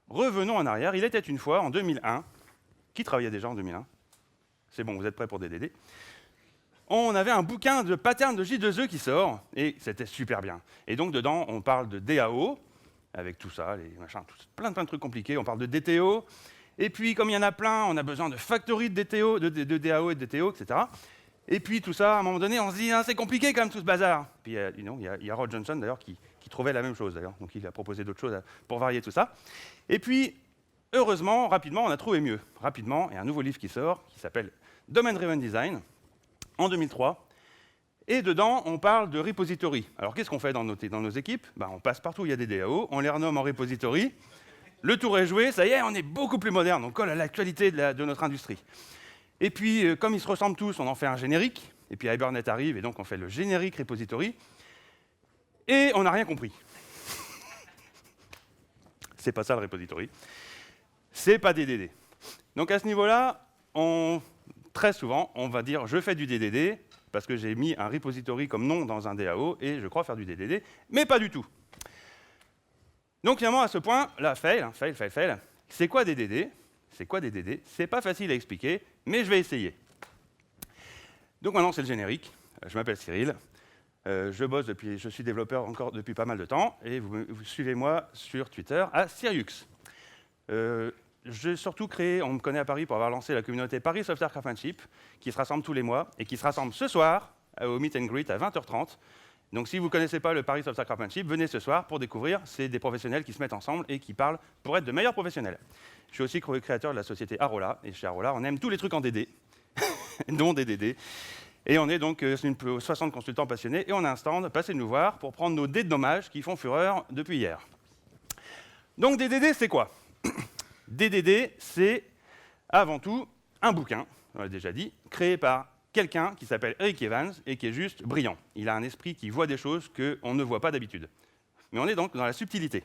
revenons en arrière. Il était une fois, en 2001, qui travaillait déjà en 2001 ? C'est bon, vous êtes prêts pour DDD. On avait un bouquin de pattern de J2E qui sort, et c'était super bien. Et donc, dedans, on parle de DAO, avec tout ça, les machins, plein de trucs compliqués. On parle de DTO, et puis, comme il y en a plein, on a besoin de factory de DTO, de DAO et de DTO, etc. Et puis, tout ça, à un moment donné, on se dit, c'est compliqué quand même, tout ce bazar. Puis, il y a Rod Johnson, d'ailleurs, qui trouvait la même chose, d'ailleurs. Donc, il a proposé d'autres choses pour varier tout ça. Et puis, heureusement, rapidement, on a trouvé mieux. Rapidement, il y a un nouveau livre qui sort, qui s'appelle Domain Driven Design, en 2003. Et dedans, on parle de repository. Alors, qu'est-ce qu'on fait dans nos équipes ? On passe partout où il y a des DAO, on les renomme en repository. Le tour est joué, ça y est, on est beaucoup plus moderne, on colle à l'actualité de notre industrie. Et puis, comme ils se ressemblent tous, on en fait un générique. Et puis, Hibernate arrive, et donc on fait le générique repository. Et on n'a rien compris. C'est pas ça le repository. C'est pas DDD. Donc, à ce niveau-là, très souvent, on va dire « je fais du DDD », parce que j'ai mis un repository comme nom dans un DAO, et je crois faire du DDD, mais pas du tout. Donc finalement, à ce point, là, fail. C'est quoi DDD ? C'est pas facile à expliquer, mais je vais essayer. Donc maintenant, c'est le générique. Je m'appelle Cyril. Je suis développeur encore depuis pas mal de temps, et vous suivez-moi sur Twitter à Siriux. J'ai surtout créé, on me connaît à Paris pour avoir lancé la communauté Paris Software Craftsmanship, qui se rassemble tous les mois, et qui se rassemble ce soir au Meet and Greet à 20h30. Donc si vous ne connaissez pas le Paris Software Craftsmanship, venez ce soir pour découvrir. C'est des professionnels qui se mettent ensemble et qui parlent pour être de meilleurs professionnels. Je suis aussi créateur de la société Arola, et chez Arola, on aime tous les trucs en DD, dont des DD. Et on est donc 60 consultants passionnés, et on a un stand, passez nous voir, pour prendre nos dés de dommage qui font fureur depuis hier. Donc des DD, c'est quoi ? DDD, c'est avant tout un bouquin, on l'a déjà dit, créé par quelqu'un qui s'appelle Eric Evans et qui est juste brillant. Il a un esprit qui voit des choses qu'on ne voit pas d'habitude. Mais on est donc dans la subtilité.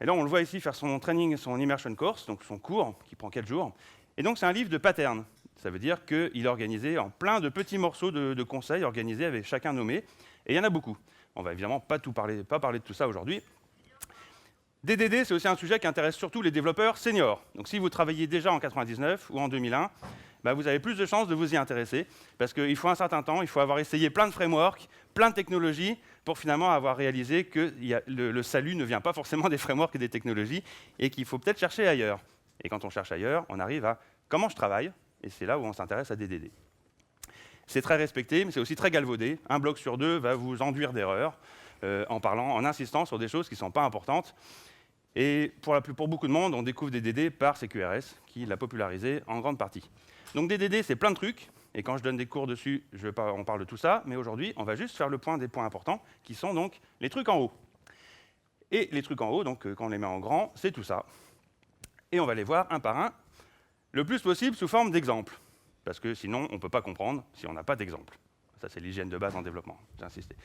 Et là, on le voit ici faire son training, son immersion course, donc son cours qui prend 4 jours. Et donc, c'est un livre de patterns. Ça veut dire qu'il est organisé en plein de petits morceaux de conseils organisés avec chacun nommé. Et il y en a beaucoup. On va évidemment pas parler de tout ça aujourd'hui. DDD, c'est aussi un sujet qui intéresse surtout les développeurs seniors. Donc si vous travaillez déjà en 99 ou en 2001, vous avez plus de chances de vous y intéresser, parce qu'il faut un certain temps, il faut avoir essayé plein de frameworks, plein de technologies, pour finalement avoir réalisé que le salut ne vient pas forcément des frameworks et des technologies, et qu'il faut peut-être chercher ailleurs. Et quand on cherche ailleurs, on arrive à comment je travaille, et c'est là où on s'intéresse à DDD. C'est très respecté, mais c'est aussi très galvaudé. Un bloc sur deux va vous enduire d'erreurs, en insistant sur des choses qui ne sont pas importantes. Et pour beaucoup de monde, on découvre DDD par CQRS, qui l'a popularisé en grande partie. Donc DDD, c'est plein de trucs, et quand je donne des cours dessus, on parle de tout ça, mais aujourd'hui, on va juste faire le point des points importants, qui sont donc les trucs en haut. Et les trucs en haut, donc quand on les met en grand, c'est tout ça. Et on va les voir un par un, le plus possible sous forme d'exemples, parce que sinon, on ne peut pas comprendre si on n'a pas d'exemple. Ça, c'est l'hygiène de base en développement, j'ai insisté.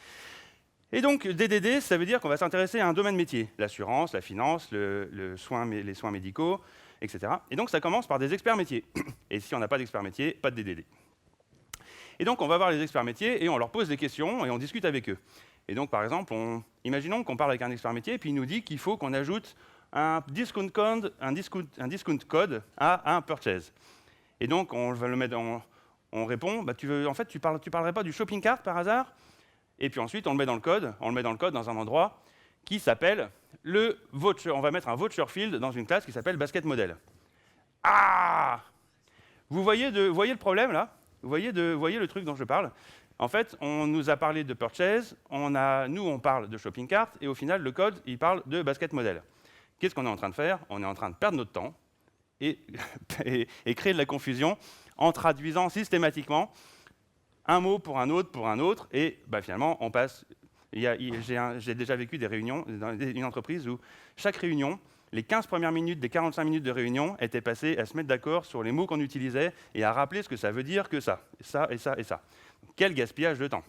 Et donc, DDD, ça veut dire qu'on va s'intéresser à un domaine métier, l'assurance, la finance, les soins médicaux, etc. Et donc, ça commence par des experts métiers. Et si on n'a pas d'experts métiers, pas de DDD. Et donc, on va voir les experts métiers et on leur pose des questions et on discute avec eux. Et donc, par exemple, imaginons qu'on parle avec un expert métier et puis il nous dit qu'il faut qu'on ajoute un discount code à un purchase. Et donc, on répond, tu parlerais pas du shopping cart par hasard ? Et puis ensuite, on le met dans le code dans un endroit qui s'appelle le voucher. On va mettre un voucher field dans une classe qui s'appelle basket model. Ah ! Vous voyez le problème là ? Vous voyez le truc dont je parle ? En fait, on nous a parlé de purchase, on parle de shopping cart, et au final, le code, il parle de basket model. Qu'est-ce qu'on est en train de faire ? On est en train de perdre notre temps et créer de la confusion en traduisant systématiquement un mot pour un autre, et finalement, on passe. J'ai déjà vécu des réunions dans une entreprise où chaque réunion, les 15 premières minutes des 45 minutes de réunion étaient passées à se mettre d'accord sur les mots qu'on utilisait et à rappeler ce que ça veut dire que ça, et ça, et ça. Quel gaspillage de temps.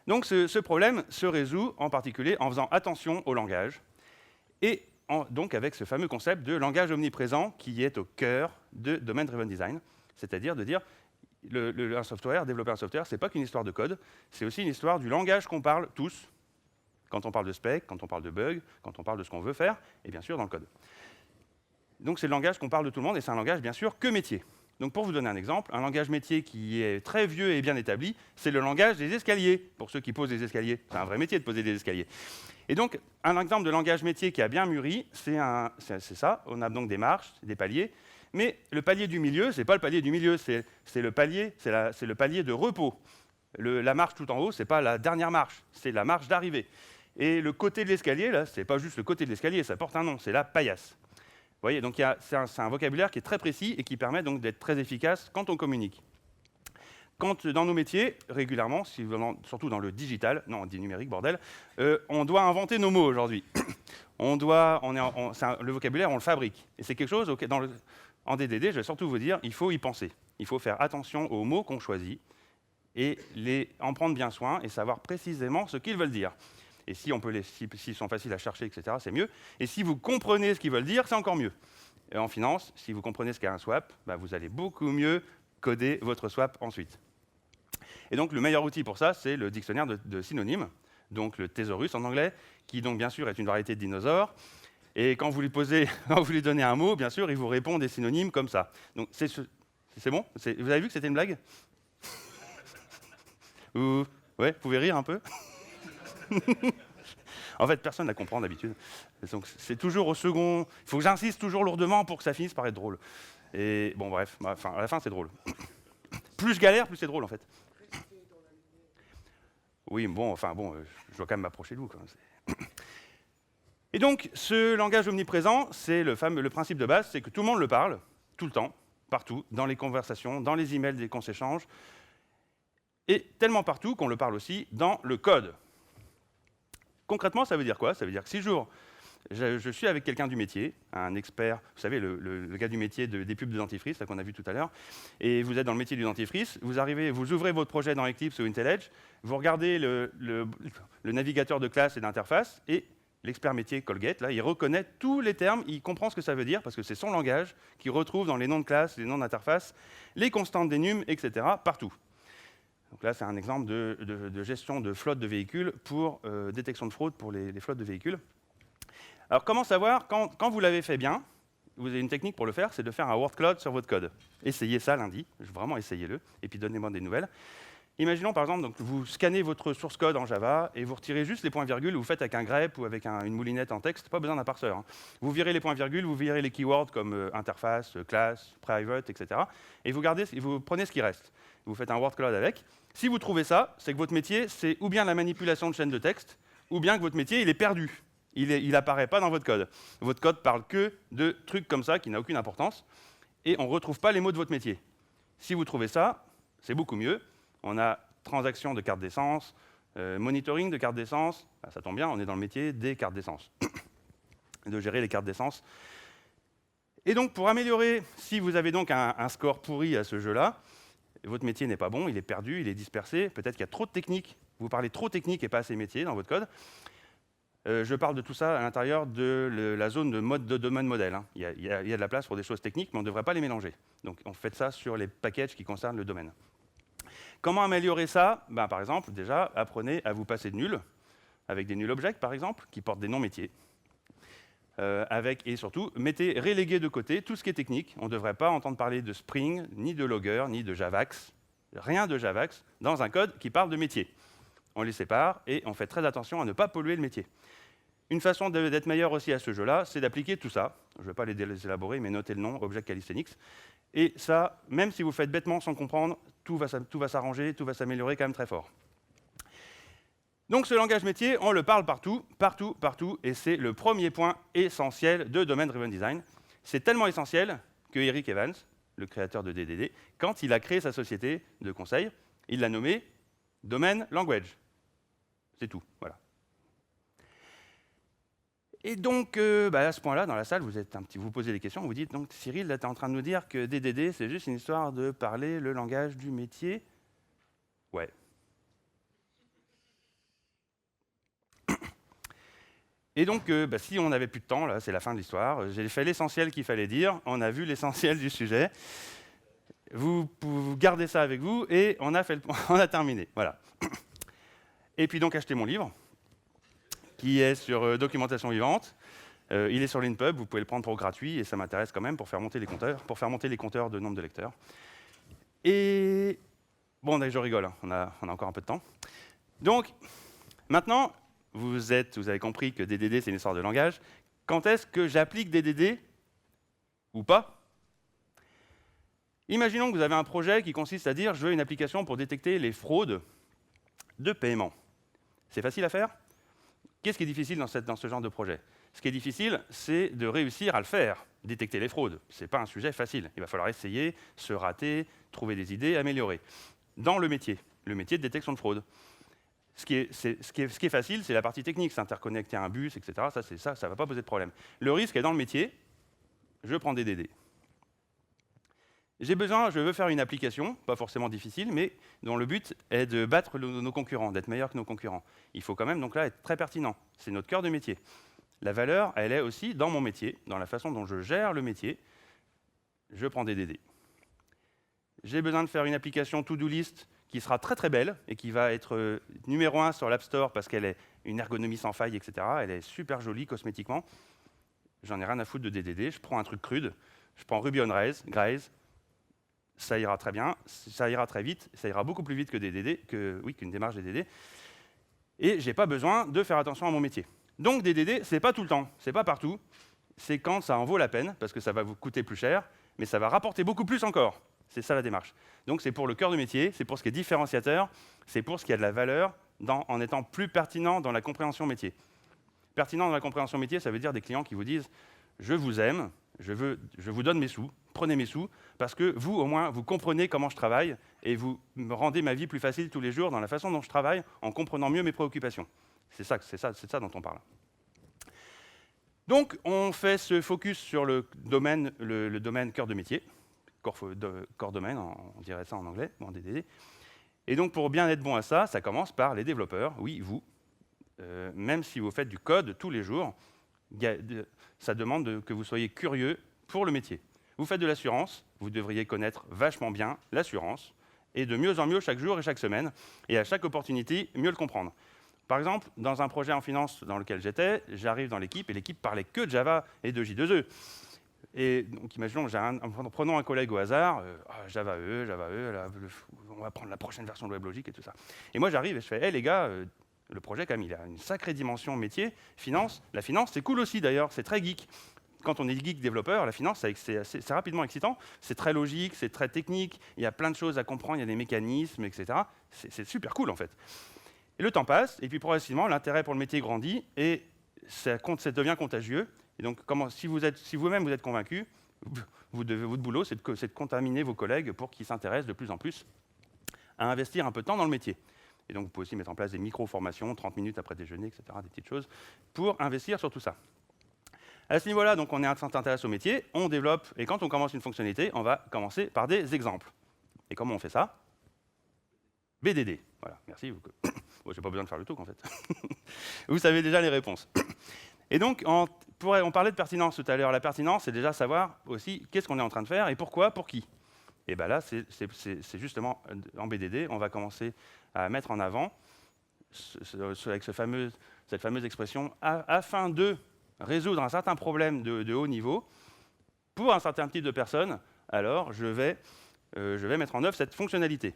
Donc ce problème se résout en particulier en faisant attention au langage, et donc avec ce fameux concept de langage omniprésent qui est au cœur de Domain Driven Design, c'est-à-dire de dire développer un software, c'est pas qu'une histoire de code, c'est aussi une histoire du langage qu'on parle tous quand on parle de spec, quand on parle de bug, quand on parle de ce qu'on veut faire, et bien sûr dans le code. Donc c'est le langage qu'on parle de tout le monde, et c'est un langage bien sûr que métier. Donc pour vous donner un exemple, un langage métier qui est très vieux et bien établi, c'est le langage des escaliers, pour ceux qui posent des escaliers. C'est un vrai métier de poser des escaliers. Et donc un exemple de langage métier qui a bien mûri, c'est ça. On a donc des marches, des paliers, mais le palier du milieu, ce n'est pas le palier du milieu, c'est le palier de repos. La marche tout en haut, ce n'est pas la dernière marche, c'est la marche d'arrivée. Et le côté de l'escalier, là, ce n'est pas juste le côté de l'escalier, ça porte un nom, c'est la paillasse. Vous voyez, donc c'est un vocabulaire qui est très précis et qui permet donc d'être très efficace quand on communique. Quand dans nos métiers, régulièrement, surtout dans le digital, non, on dit numérique, bordel, on doit inventer nos mots aujourd'hui. Le vocabulaire, on le fabrique. Et c'est quelque chose, en DDD, je vais surtout vous dire, il faut y penser. Il faut faire attention aux mots qu'on choisit et en prendre bien soin et savoir précisément ce qu'ils veulent dire. Et s'ils sont faciles à chercher, etc., c'est mieux. Et si vous comprenez ce qu'ils veulent dire, c'est encore mieux. Et en finance, si vous comprenez ce qu'est un swap, vous allez beaucoup mieux coder votre swap ensuite. Et donc, le meilleur outil pour ça, c'est le dictionnaire de synonymes, donc le thésaurus en anglais, qui donc bien sûr est une variété de dinosaures. Et quand vous lui donnez un mot, bien sûr, il vous répond des synonymes comme ça. Donc, c'est bon? Vous avez vu que c'était une blague? Ouais, vous pouvez rire un peu. En fait, personne ne la comprend d'habitude. Donc, c'est toujours au second. Il faut que j'insiste toujours lourdement pour que ça finisse par être drôle. Et bon, bref, à la fin, c'est drôle. Plus je galère, plus c'est drôle, en fait. Oui, je dois quand même m'approcher de vous. Et donc, ce langage omniprésent, c'est le principe de base, c'est que tout le monde le parle, tout le temps, partout, dans les conversations, dans les emails qu'on s'échange, et tellement partout qu'on le parle aussi dans le code. Concrètement, ça veut dire quoi? Ça veut dire que si je suis avec quelqu'un du métier, un expert, vous savez, le gars du métier des pubs de dentifrice, qu'on a vu tout à l'heure, et vous êtes dans le métier du dentifrice, vous ouvrez votre projet dans Eclipse ou IntelliJ, vous regardez le navigateur de classe et d'interface, et l'expert métier Colgate, là, il reconnaît tous les termes, il comprend ce que ça veut dire, parce que c'est son langage qui retrouve dans les noms de classe, les noms d'interface, les constantes d'énum, etc., partout. Donc là, c'est un exemple de gestion de flotte de véhicules pour détection de fraude pour les flottes de véhicules. Alors, comment savoir, quand vous l'avez fait bien, vous avez une technique pour le faire, c'est de faire un word cloud sur votre code. Essayez ça lundi, vraiment essayez-le, et puis donnez-moi des nouvelles. Imaginons par exemple, donc, vous scannez votre source code en Java et vous retirez juste les points-virgules, vous faites avec un grep ou avec une moulinette en texte, pas besoin d'un parseur. Hein. Vous virez les points-virgules, vous virez les keywords comme interface, classe, private, etc. Et vous prenez ce qui reste. Vous faites un word cloud avec. Si vous trouvez ça, c'est que votre métier, c'est ou bien la manipulation de chaînes de texte, ou bien que votre métier, il est perdu. Il n'apparaît pas dans votre code. Votre code parle que de trucs comme ça qui n'ont aucune importance, et on ne retrouve pas les mots de votre métier. Si vous trouvez ça, c'est beaucoup mieux. On a transaction de carte d'essence, monitoring de carte d'essence. Ça tombe bien, on est dans le métier des cartes d'essence, de gérer les cartes d'essence. Et donc, pour améliorer, si vous avez donc un score pourri à ce jeu-là, votre métier n'est pas bon, il est perdu, il est dispersé, peut-être qu'il y a trop de techniques, vous parlez trop technique et pas assez métier dans votre code. Je parle de tout ça à l'intérieur de la zone de domaine modèle. Hein. Il y a de la place pour des choses techniques, mais on ne devrait pas les mélanger. Donc on fait ça sur les packages qui concernent le domaine. Comment améliorer ça? Par exemple, déjà, apprenez à vous passer de nuls, avec des null objects, par exemple, qui portent des noms métiers. Et surtout, reléguez de côté tout ce qui est technique. On ne devrait pas entendre parler de Spring, ni de Logger, ni de Javax. Rien de Javax dans un code qui parle de métier. On les sépare et on fait très attention à ne pas polluer le métier. Une façon d'être meilleur aussi à ce jeu-là, c'est d'appliquer tout ça. Je ne vais pas les élaborer, mais notez le nom, Object Calisthenics. Et ça, même si vous faites bêtement sans comprendre, tout va s'arranger, tout va s'améliorer quand même très fort. Donc ce langage métier, on le parle partout, partout, partout, et c'est le premier point essentiel de Domain Driven Design. C'est tellement essentiel que Eric Evans, le créateur de DDD, quand il a créé sa société de conseil, il l'a nommé Domain Language. C'est tout, voilà. Et donc, à ce point-là, dans la salle, vous posez des questions, vous dites, donc Cyril, là, tu es en train de nous dire que DDD, c'est juste une histoire de parler le langage du métier? Ouais. Et donc, si on n'avait plus de temps, là, c'est la fin de l'histoire, j'ai fait l'essentiel qu'il fallait dire, on a vu l'essentiel du sujet, vous gardez ça avec vous, et on a terminé, voilà. Et puis donc, achetez mon livre, qui est sur documentation vivante. Il est sur l'INPub, vous pouvez le prendre pour gratuit, et ça m'intéresse quand même pour faire monter les compteurs de nombre de lecteurs. Et bon, je rigole, hein, on a encore un peu de temps. Donc, maintenant, vous avez compris que DDD, c'est une histoire de langage. Quand est-ce que j'applique DDD ou pas? Imaginons que vous avez un projet qui consiste à dire « je veux une application pour détecter les fraudes de paiement ». C'est facile à faire? Qu'est-ce qui est difficile dans ce genre de projet? Ce qui est difficile, c'est de réussir à le faire, détecter les fraudes. Ce n'est pas un sujet facile. Il va falloir essayer, se rater, trouver des idées, améliorer. Dans le métier de détection de fraude. Ce qui est facile, c'est la partie technique, s'interconnecter à un bus, etc. Ça ne va pas poser de problème. Le risque est dans le métier. Je prends DDD. Je veux faire une application, pas forcément difficile, mais dont le but est de battre nos concurrents, d'être meilleur que nos concurrents. Il faut quand même donc là être très pertinent. C'est notre cœur de métier. La valeur, elle est aussi dans mon métier, dans la façon dont je gère le métier. Je prends DDD. J'ai besoin de faire une application to-do list qui sera très très belle et qui va être numéro 1 sur l'App Store parce qu'elle est une ergonomie sans faille, etc. Elle est super jolie cosmétiquement. J'en ai rien à foutre de DDD. Je prends un truc crude. Je prends Ruby on Rails. Ça ira très bien, ça ira très vite, ça ira beaucoup plus vite que qu'une démarche DDD. Et je n'ai pas besoin de faire attention à mon métier. Donc DDD, ce n'est pas tout le temps, ce n'est pas partout. C'est quand ça en vaut la peine, parce que ça va vous coûter plus cher, mais ça va rapporter beaucoup plus encore. C'est ça la démarche. Donc c'est pour le cœur de métier, c'est pour ce qui est différenciateur, c'est pour ce qui a de la valeur en étant plus pertinent dans la compréhension métier. Pertinent dans la compréhension métier, ça veut dire des clients qui vous disent « je vous aime, je vous donne mes sous, prenez mes sous, parce que vous, au moins, vous comprenez comment je travaille et vous me rendez ma vie plus facile tous les jours dans la façon dont je travaille, en comprenant mieux mes préoccupations. » C'est ça dont on parle. Donc, on fait ce focus sur le domaine cœur de métier, core domaine, on dirait ça en anglais, ou en DDD. Et donc, pour bien être bon à ça, ça commence par les développeurs, oui, vous. Même si vous faites du code tous les jours, ça demande que vous soyez curieux pour le métier. Vous faites de l'assurance, vous devriez connaître vachement bien l'assurance, et de mieux en mieux chaque jour et chaque semaine, et à chaque opportunité, mieux le comprendre. Par exemple, dans un projet en finance dans lequel j'étais, j'arrive dans l'équipe, et l'équipe parlait que de Java et de J2E. Et donc, imaginons, prenons un collègue au hasard, Java E, là, on va prendre la prochaine version de WebLogic et tout ça. Et moi, j'arrive et je fais, hey, les gars, le projet, quand même, il a une sacrée dimension métier, finance. La finance, c'est cool aussi, d'ailleurs, c'est très geek. Quand on est geek développeur, la finance, c'est rapidement excitant. C'est très logique, c'est très technique. Il y a plein de choses à comprendre, il y a des mécanismes, etc. C'est super cool, en fait. Et le temps passe, et puis progressivement, l'intérêt pour le métier grandit, et ça devient contagieux. Et donc, si vous-même vous êtes convaincu, votre boulot, c'est de contaminer vos collègues pour qu'ils s'intéressent de plus en plus à investir un peu de temps dans le métier. Et donc, vous pouvez aussi mettre en place des micro-formations, 30 minutes après déjeuner, etc., des petites choses, pour investir sur tout ça. À ce niveau-là, donc, on s'intéresse au métier, on développe, et quand on commence une fonctionnalité, on va commencer par des exemples. Et comment on fait ça? BDD. Voilà, merci. Bon, je n'ai pas besoin de faire le talk, en fait. Vous savez déjà les réponses. Et donc, on parlait de pertinence tout à l'heure. La pertinence, c'est déjà savoir aussi qu'est-ce qu'on est en train de faire et pourquoi, pour qui. Et bien là, c'est justement en BDD, on va commencer à mettre en avant, avec cette fameuse expression, afin de résoudre un certain problème de haut niveau, pour un certain type de personnes, alors je vais mettre en œuvre cette fonctionnalité.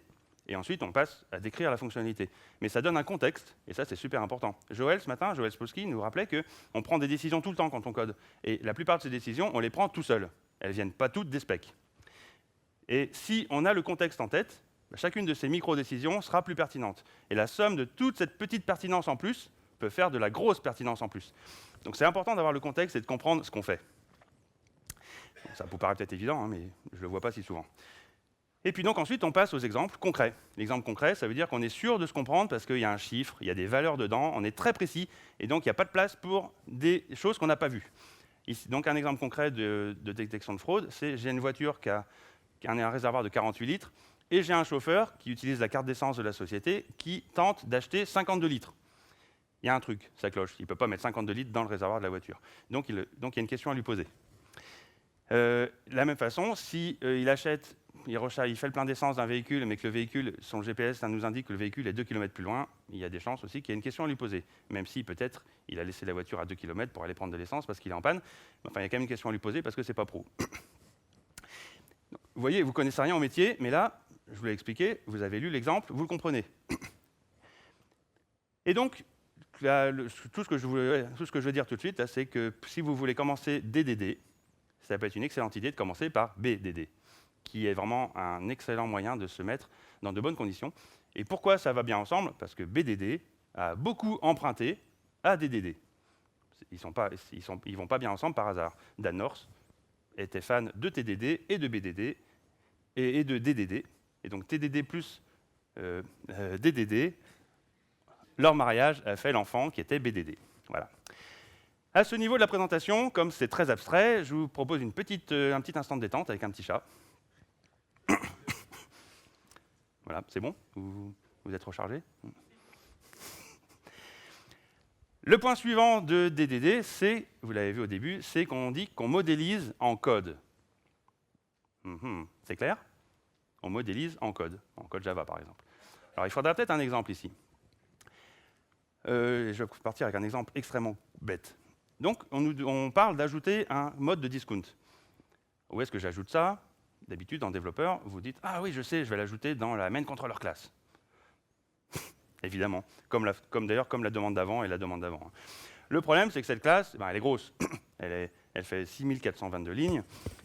Et ensuite, on passe à décrire la fonctionnalité. Mais ça donne un contexte, et ça, c'est super important. Joël, ce matin, Joël Spolsky nous rappelait qu'on prend des décisions tout le temps quand on code. Et la plupart de ces décisions, on les prend tout seul. Elles ne viennent pas toutes des specs. Et si on a le contexte en tête, chacune de ces micro-décisions sera plus pertinente. Et la somme de toute cette petite pertinence en plus peut faire de la grosse pertinence en plus. Donc c'est important d'avoir le contexte et de comprendre ce qu'on fait. Ça vous paraît peut-être évident, hein, mais je ne le vois pas si souvent. Et puis donc ensuite, on passe aux exemples concrets. L'exemple concret, ça veut dire qu'on est sûr de se comprendre parce qu'il y a un chiffre, il y a des valeurs dedans, on est très précis, et donc il n'y a pas de place pour des choses qu'on n'a pas vues. Ici, donc un exemple concret de détection de fraude, c'est j'ai une voiture qui a un réservoir de 48 litres, et j'ai un chauffeur qui utilise la carte d'essence de la société qui tente d'acheter 52 litres. Il y a un truc, ça cloche, il ne peut pas mettre 52 litres dans le réservoir de la voiture. Donc il y a une question à lui poser. De la même façon, s'il achète il fait le plein d'essence d'un véhicule, mais que le véhicule, son GPS, ça nous indique que le véhicule est 2 km plus loin, il y a des chances aussi qu'il y ait une question à lui poser. Même si peut-être il a laissé la voiture à 2 km pour aller prendre de l'essence parce qu'il est en panne. Enfin, il y a quand même une question à lui poser parce que c'est pas pro. Vous voyez, vous connaissez rien au métier, mais là, je vous l'ai expliqué, vous avez lu l'exemple, vous le comprenez. Et donc, là, tout ce que je veux dire tout de suite, c'est que si vous voulez commencer DDD, ça peut être une excellente idée de commencer par BDD, qui est vraiment un excellent moyen de se mettre dans de bonnes conditions. Et pourquoi ça va bien ensemble? Parce que BDD a beaucoup emprunté à DDD. Ils vont pas bien ensemble par hasard. Dan North était fan de TDD et de BDD et de DDD. Et donc TDD plus DDD, leur mariage a fait l'enfant qui était BDD. Voilà. À ce niveau de la présentation, comme c'est très abstrait, je vous propose un petit instant de détente avec un petit chat. Voilà, c'est bon? Vous êtes rechargé? Le point suivant de DDD, c'est, vous l'avez vu au début, c'est qu'on dit qu'on modélise en code. C'est clair? On modélise en code Java par exemple. Alors il faudra peut-être un exemple ici. Je vais partir avec un exemple extrêmement bête. Donc, on parle d'ajouter un mode de discount. Où est-ce que j'ajoute ça? D'habitude, en développeur, vous dites « Ah oui, je sais, je vais l'ajouter dans la main controller class. » Évidemment, comme la demande d'avant et la demande d'avant. Le problème, c'est que cette classe, elle est grosse. Elle fait 6422 lignes.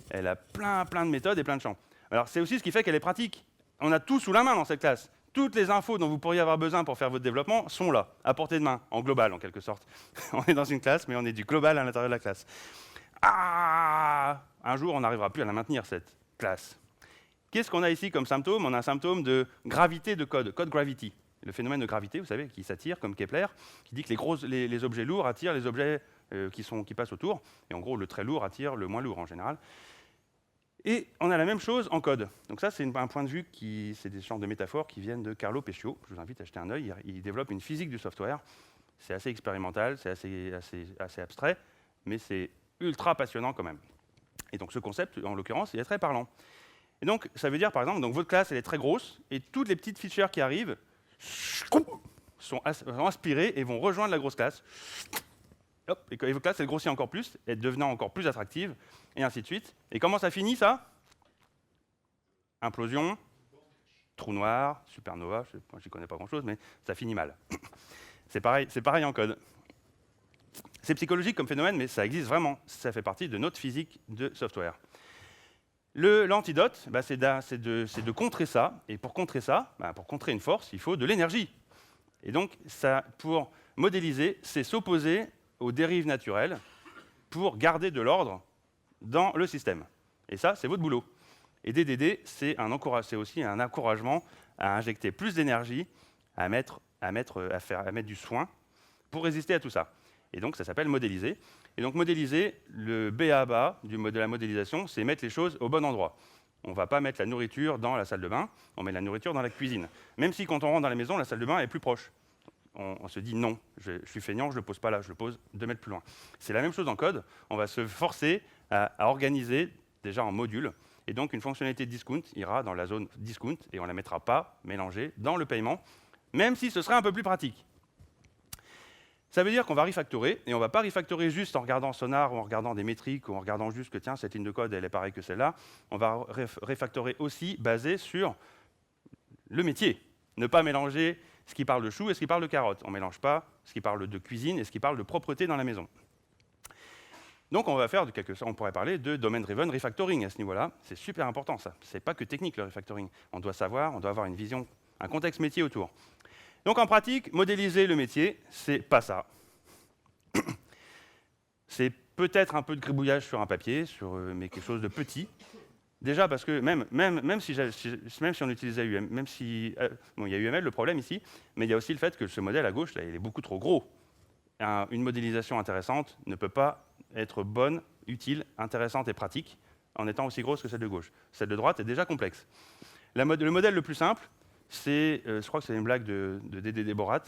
Elle a plein de méthodes et plein de champs. Alors, c'est aussi ce qui fait qu'elle est pratique. On a tout sous la main dans cette classe. Toutes les infos dont vous pourriez avoir besoin pour faire votre développement sont là, à portée de main, en global en quelque sorte. On est dans une classe, mais on est du global à l'intérieur de la classe. Un jour, on n'arrivera plus à la maintenir, cette classe. Qu'est-ce qu'on a ici comme symptôme? On a un symptôme de gravité de code gravity. Le phénomène de gravité, vous savez, qui s'attire, comme Kepler, qui dit que les objets lourds attirent les objets qui passent autour. Et en gros, le très lourd attire le moins lourd en général. Et on a la même chose en code. Donc ça, c'est un point de vue c'est des genres de métaphores qui viennent de Carlo Pescio. Je vous invite à jeter un œil. Il développe une physique du software. C'est assez expérimental, c'est assez abstrait, mais c'est ultra passionnant quand même. Et donc ce concept, en l'occurrence, il est très parlant. Et donc, ça veut dire, par exemple, donc votre classe, elle est très grosse, et toutes les petites features qui arrivent sont aspirées et vont rejoindre la grosse classe. Hop, et votre classe, elle grossit encore plus, elle devenant encore plus attractive, et ainsi de suite. Et comment ça finit, ça? Implosion, trou noir, supernova, je n'y connais pas grand-chose, mais ça finit mal. C'est pareil en code. C'est psychologique comme phénomène, mais ça existe vraiment. Ça fait partie de notre physique de software. L'antidote, c'est de contrer ça. Et pour contrer ça, pour contrer une force, il faut de l'énergie. Et donc, pour modéliser, c'est s'opposer aux dérives naturelles pour garder de l'ordre dans le système. Et ça, c'est votre boulot. Et DDD, c'est aussi un encouragement à injecter plus d'énergie, à mettre du soin pour résister à tout ça. Et donc, ça s'appelle modéliser. Et donc, modéliser, le b.a.-ba de la modélisation, c'est mettre les choses au bon endroit. On ne va pas mettre la nourriture dans la salle de bain, on met la nourriture dans la cuisine. Même si, quand on rentre dans la maison, la salle de bain est plus proche. On se dit non, je suis feignant, je ne le pose pas là, je le pose 2 mètres plus loin. C'est la même chose en code. On va se forcer à organiser déjà en modules. Et donc, une fonctionnalité discount ira dans la zone discount et on ne la mettra pas mélangée dans le paiement, même si ce serait un peu plus pratique. Ça veut dire qu'on va refactorer, et on ne va pas refactorer juste en regardant Sonar ou en regardant des métriques ou en regardant juste que tiens, cette ligne de code, elle est pareille que celle-là. On va refactorer aussi basé sur le métier. Ne pas mélanger ce qui parle de chou et ce qui parle de carotte. On ne mélange pas ce qui parle de cuisine et ce qui parle de propreté dans la maison. Donc on va faire on pourrait parler de domain-driven refactoring à ce niveau-là. C'est super important ça. Ce n'est pas que technique le refactoring. On doit savoir, on doit avoir une vision, un contexte métier autour. Donc en pratique, modéliser le métier, c'est pas ça. C'est peut-être un peu de gribouillage sur un papier, mais quelque chose de petit. Déjà parce que même si on utilisait UML, il y a UML le problème ici, mais il y a aussi le fait que ce modèle à gauche, là, il est beaucoup trop gros. Une modélisation intéressante ne peut pas être bonne, utile, intéressante et pratique en étant aussi grosse que celle de gauche. Celle de droite est déjà complexe. Le modèle le plus simple, je crois que c'est une blague de DDD Borat,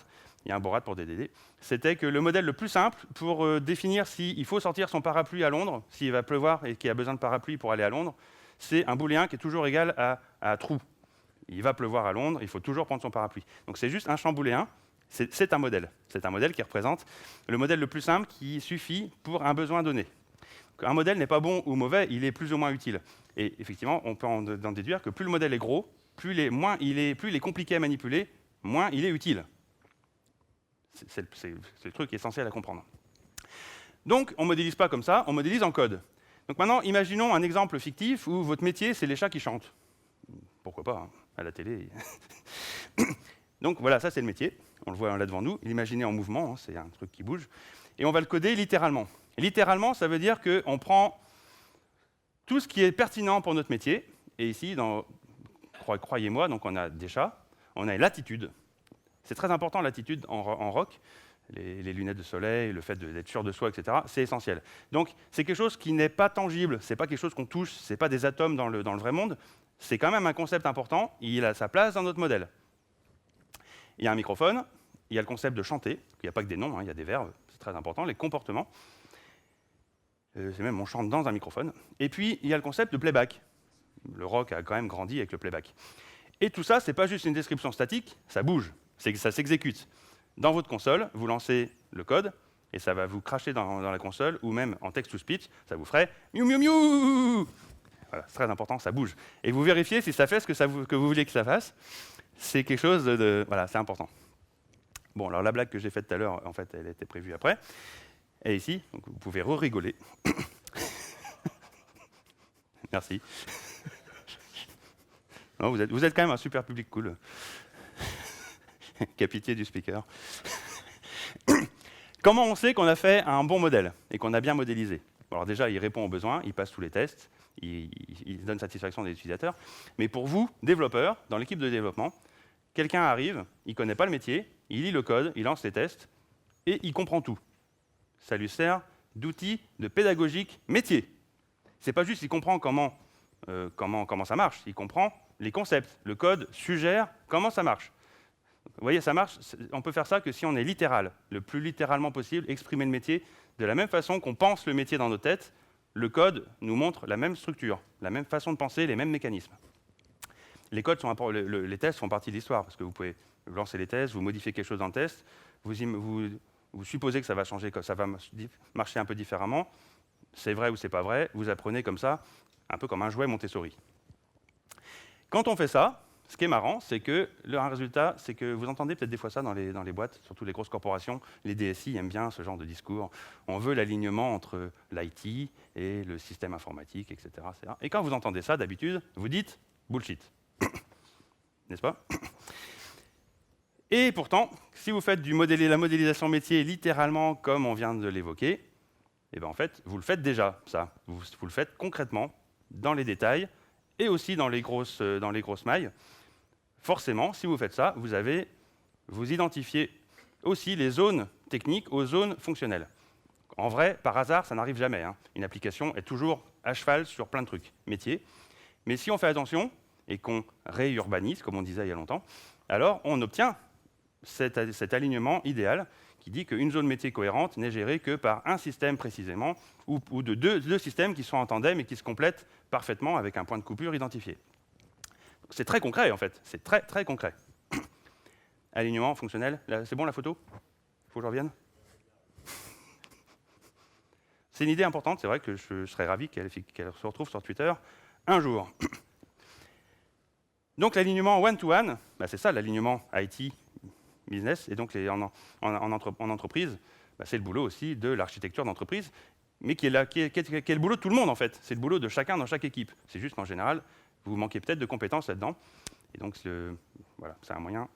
il y a un Borat pour DDD, c'était que le modèle le plus simple pour définir s'il faut sortir son parapluie à Londres, s'il va pleuvoir et qu'il a besoin de parapluie pour aller à Londres, c'est un booléen qui est toujours égal à true. Il va pleuvoir à Londres, il faut toujours prendre son parapluie. Donc c'est juste un champ booléen, c'est un modèle. C'est un modèle qui représente le modèle le plus simple qui suffit pour un besoin donné. Un modèle n'est pas bon ou mauvais, il est plus ou moins utile. Et effectivement, on peut en déduire que plus le modèle est gros, plus il est compliqué à manipuler, moins il est utile. C'est le truc essentiel à comprendre. Donc, on ne modélise pas comme ça, on modélise en code. Donc maintenant, imaginons un exemple fictif où votre métier, c'est les chats qui chantent. Pourquoi pas, hein, à la télé. Donc voilà, ça c'est le métier. On le voit là devant nous. Imaginez en mouvement, hein, c'est un truc qui bouge. Et on va le coder littéralement. Et littéralement, ça veut dire qu'on prend tout ce qui est pertinent pour notre métier. Et ici, croyez-moi, donc on a des chats, on a l'attitude. C'est très important l'attitude en rock. Les lunettes de soleil, le fait d'être sûr de soi, etc., c'est essentiel. Donc, c'est quelque chose qui n'est pas tangible, c'est pas quelque chose qu'on touche, c'est pas des atomes dans le vrai monde, c'est quand même un concept important, il a sa place dans notre modèle. Il y a un microphone, il y a le concept de chanter, il n'y a pas que des noms, hein, il y a des verbes, c'est très important, les comportements. C'est même, on chante dans un microphone. Et puis, il y a le concept de playback. Le rock a quand même grandi avec le playback. Et tout ça, c'est pas juste une description statique, ça bouge, ça s'exécute. Dans votre console, vous lancez le code, et ça va vous cracher dans la console, ou même en text-to-speech, ça vous ferait « miou miou miou ». Voilà, c'est très important, ça bouge. Et vous vérifiez si ça fait ce que vous voulez que ça fasse. C'est quelque chose de... Voilà, c'est important. Bon, alors la blague que j'ai faite tout à l'heure, en fait, elle était prévue après. Et ici, donc vous pouvez re-rigoler. Merci. Non, vous êtes quand même un super public cool. Capitié du speaker. Comment on sait qu'on a fait un bon modèle et qu'on a bien modélisé? Alors déjà, il répond aux besoins, il passe tous les tests, il donne satisfaction des utilisateurs. Mais pour vous, développeurs, dans l'équipe de développement, quelqu'un arrive, il ne connaît pas le métier, il lit le code, il lance les tests, et il comprend tout. Ça lui sert d'outil de pédagogique métier. Ce n'est pas juste qu'il comprend comment ça marche, il comprend les concepts. Le code suggère comment ça marche. Vous voyez, ça marche. On peut faire ça que si on est littéral, le plus littéralement possible, exprimer le métier de la même façon qu'on pense le métier dans nos têtes. Le code nous montre la même structure, la même façon de penser, les mêmes mécanismes. Les tests font partie de l'histoire, parce que vous pouvez lancer les tests, vous modifiez quelque chose dans le test, vous supposez que ça va changer, que ça va marcher un peu différemment. C'est vrai ou c'est pas vrai, vous apprenez comme ça, un peu comme un jouet Montessori. Quand on fait ça, ce qui est marrant, c'est que un résultat, c'est que vous entendez peut-être des fois ça dans les boîtes, surtout les grosses corporations, les DSI aiment bien ce genre de discours. On veut l'alignement entre l'IT et le système informatique, etc., etc. Et quand vous entendez ça, d'habitude, vous dites bullshit. N'est-ce pas? Et pourtant, si vous faites la modélisation métier littéralement comme on vient de l'évoquer, eh bien en fait, vous le faites déjà, ça. Vous le faites concrètement, dans les détails, et aussi dans les grosses mailles. Forcément, si vous faites ça, vous identifiez aussi les zones techniques aux zones fonctionnelles. En vrai, par hasard, ça n'arrive jamais, hein. Une application est toujours à cheval sur plein de trucs, métiers. Mais si on fait attention et qu'on réurbanise, comme on disait il y a longtemps, alors on obtient cet alignement idéal qui dit qu'une zone métier cohérente n'est gérée que par un système précisément, ou de deux systèmes qui sont en tandem et qui se complètent parfaitement avec un point de coupure identifié. C'est très concret, en fait. C'est très, très concret. Alignement fonctionnel. C'est bon, la photo? Il faut que je revienne? C'est une idée importante. C'est vrai que je serais ravi qu'elle se retrouve sur Twitter un jour. Donc, l'alignement one-to-one, c'est ça, l'alignement IT business. Et donc, en entreprise, c'est le boulot aussi de l'architecture d'entreprise, mais qui est le boulot de tout le monde, en fait. C'est le boulot de chacun dans chaque équipe. C'est juste qu'en général, vous manquez peut-être de compétences là-dedans. Et donc, voilà, c'est un moyen.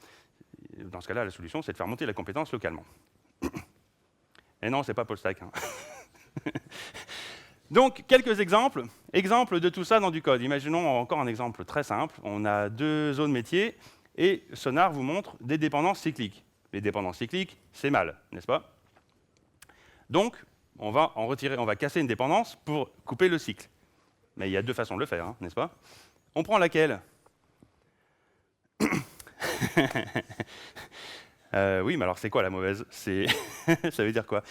Dans ce cas-là, la solution, c'est de faire monter la compétence localement. Et non, c'est pas Paul Stack. Hein. Donc, quelques exemples de tout ça dans du code. Imaginons encore un exemple très simple. On a deux zones métiers et Sonar vous montre des dépendances cycliques. Les dépendances cycliques, c'est mal, n'est-ce pas? Donc, on va casser une dépendance pour couper le cycle. Mais il y a deux façons de le faire, hein, n'est-ce pas? On prend laquelle? Oui, mais alors c'est quoi la mauvaise? Ça veut dire quoi?